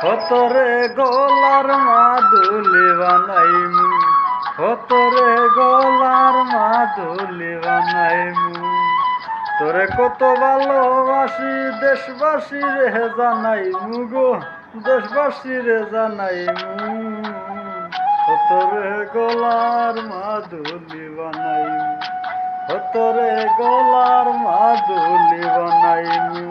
হতরে গলার মাদুলি বানাইমু, হতরে গলার মাদুলি বানাইমু। তোরে কত ভালোবাসি দেশবাসী রে জানাইমু গো, দেশবাসী রে জানাইমু। হতরে গলার মাদুলি বানাইমু, হতরে গলার মাদুলি বানাইমু।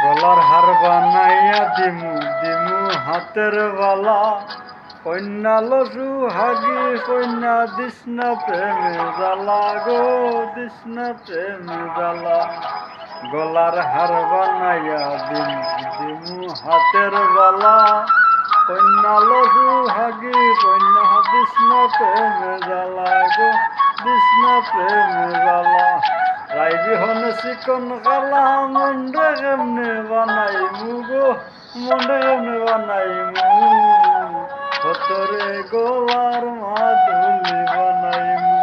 গলার হার বানাইয়া দিমু, দিমু হাতের বালা। কন্যা লসু হাগি কন্যা দিসনা প্রেমে জ্বালা গো, দিসনা প্রেমে জ্বালা। গলার হার বানাইয়া দিমু, দিমু হাতের বালা। কন্যা লসু হাগি কন্যা দিসনা প্রেমে জ্বালা গো, দিসনা প্রেমে জ্বালা। রাই বিহন চিকন কালা মন্ডে কেমনে বানাইমু গো, মন্ডে কেমনে বানাইমু। হতরে গলার মাদুলি বানাইমু,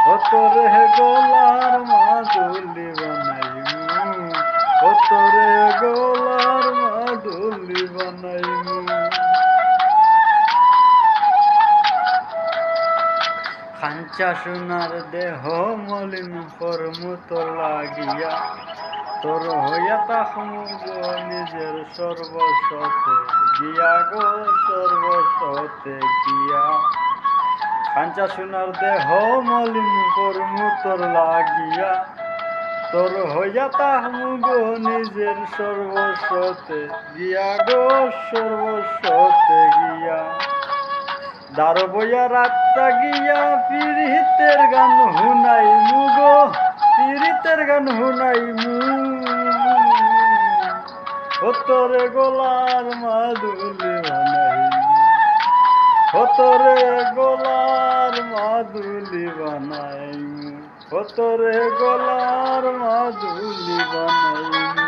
হতরে গলার মাদুলি বানাইমু, হতরে গলার মাদুলি বানাইমু। খাঞ্চা সোনার দেহ মলিন কর্মু তোর লাগিয়া। তোর হইয়া তাহমু গো নিজের সর্বস্বতে গিয়া গো, সর্বস্বতে গিয়া। খাঞ্চা সোনার দেহ মলিন কর্মু তোর লাগিয়া। তোর হইয়া তাহমু গো নিজের সর্বস্বতে গিয়া গো, সর্বস্বতে গিয়া। দারো বইয়া রাত জাগিয়া পীড়িতের গান হুনাইমু গো, পীড়িতের গান হুনাইমু। হতরে গলার মাদুলি বানাইমু, হতরে গলার মাদুলি বানাইমু, হতরে গলার মাদুলি বানাইমু।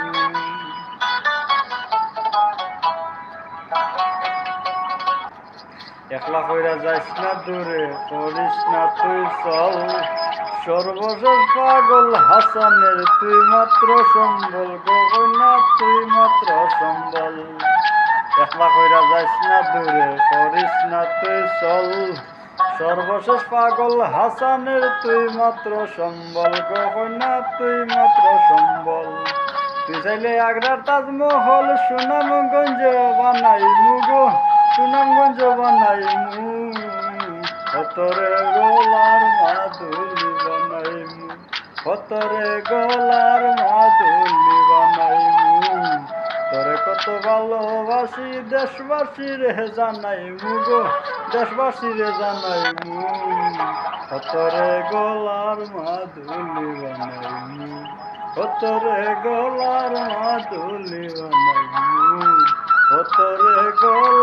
একলা কইরা যাইস না দূরে, করিস না তুই চল। সর্বশেষ পাগল হাসানের তুই মাত্র সম্বল গো কন্যা, তুই মাত্র সম্বল। একলা কইরা যাইস না দূরে, করিস না তুই চল। সর্বশেষ পাগল হাসানের তুই মাত্র সম্বল গো কন্যা, তুই মাত্র সম্বল। তুই চাইলে আগ্রার তাজমহল সুনামগঞ্জ বানাইমু গো, সুনামগঞ্জ বানাইমু। হতরে গলার মাদুলি বানাইমু, হতরে গলার মাদুলি বানাইমু। তোরে কত ভালোবাসি দেশবাসী রে জানাইমু গো, দেশবাসী রে জানাইমু। হতরে গলার মাদুলি বানাইমু, হতরে গলার মাদুলি বানাইমু, হতরে গলার